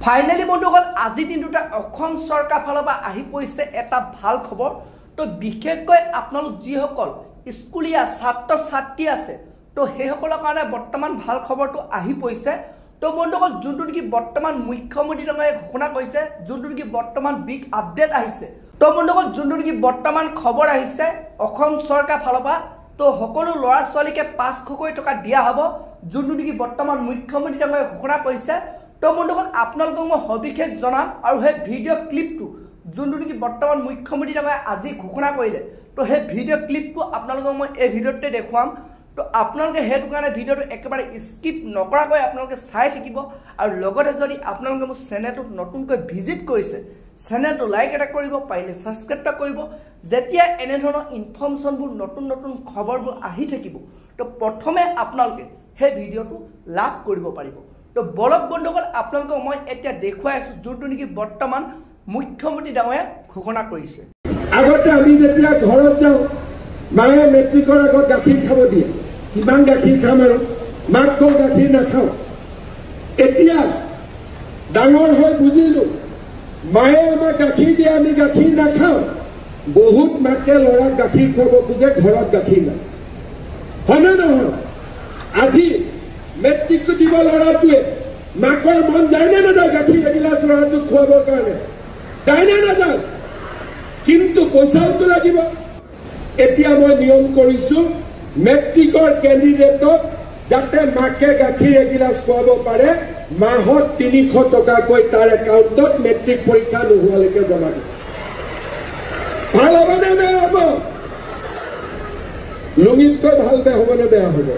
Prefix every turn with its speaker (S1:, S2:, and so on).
S1: Finally বন্ধুসকল আজি দিনটোতে অসম চৰকাৰ ফালৰ পৰা আহি পৰিছে এটা ভাল খবৰ। তো বিশেষকৈ আপোনালোক যিসকল স্কুলীয়া ছাত্ৰ ছাত্ৰী আছে তো সেইসকলৰ কাৰণে বৰ্তমান ভাল খবৰটো আহি পৰিছে। তো বন্ধুসকল যোনটো নেকি বৰ্তমান মুখ্যমন্ত্ৰী ডাঙৰীয়াই ঘোষণা কৰিছে, যোনটো নেকি বৰ্তমান বিগ আপডেট আহিছে। তো বন্ধুসকল যোনটো নেকি বৰ্তমান খবৰ আহিছে অসম চৰকাৰ ফালৰ পৰা, তো সকলো ল'ৰা ছোৱালীকে 500 টকা দিয়া হ'ব, যোনটো নেকি বৰ্তমান মুখ্যমন্ত্ৰী ডাঙৰীয়াই ঘোষণা কৰিছে। তো বন্ধুসকল আপোনালোকক মই সবিশেষ জনাম আৰু সেই ভিডিঅ' ক্লিপটো যোনটো নেকি বৰ্তমান মুখ্যমন্ত্ৰী ডাঙৰীয়াই আজি ঘোষণা কৰিলে, তো সেই ভিডিঅ' ক্লিপটো আপোনালোকক মই এই ভিডিঅ'তে দেখুৱাম। তো আপোনালোকে সেইটো কাৰণে ভিডিঅ'টো একেবাৰে স্কিপ নকৰাকৈ আপোনালোকে চাই থাকিব। আৰু লগতে যদি আপোনালোকে মোৰ চেনেলটোত নতুনকৈ ভিজিট কৰিছে, চেনেলটো লাইক এটা কৰিব, পাৰিলে ছাবস্ক্ৰাইব এটা কৰিব। যেতিয়া এনেধৰণৰ ইনফৰ্মেশ্যনবোৰ নতুন নতুন খবৰবোৰ আহি থাকিব তো প্ৰথমে আপোনালোকে সেই ভিডিঅ'টো লাভ কৰিব পাৰিব। তো বলক বন্ধুসকল আপোনালোকক মই এতিয়া দেখুৱাই আছো যোনটো নেকি বৰ্তমান মুখ্যমন্ত্ৰী ডাঙৰীয়াই ঘোষণা কৰিছে।
S2: আগতে আমি যেতিয়া ঘৰত যাওঁ মায়ে মেট্ৰিকৰ আগত গাখীৰ খাব দিয়ে, কিমান গাখীৰ খাম আৰু মাক কওঁ গাখীৰ নাখাওঁ। এতিয়া ডাঙৰ হৈ বুজিলো মায়ে আমাক গাখীৰ দিয়ে, আমি গাখীৰ নাখাওঁ। বহুত মাকে ল'ৰাক গাখীৰ খুৱাব খোজে, ঘৰত গাখীৰ নাই, হয়নে নহয়? আজি মেট্ৰিকটো দিব ল'ৰাটোৱে, মাকৰ মন যায় নে নাযায় গাখীৰ এগিলাচ ল'ৰাটোক খুৱাবৰ কাৰণে? যায় নে নাযায়? কিন্তু পইচাওতো লাগিব। এতিয়া মই নিয়ম কৰিছো মেট্ৰিকৰ কেণ্ডিডেটক যাতে মাকে গাখীৰ এগিলাচ খুৱাব পাৰে, মাহত 300 টকাকৈ তাৰ একাউণ্টত মেট্ৰিক পৰীক্ষা নোহোৱালৈকে জমা দিব। ভাল হ'ব নে বেয়া হ'ব? লুঙিতকৈ ভাল বেয়া হ'ব নে বেয়া হ'ব?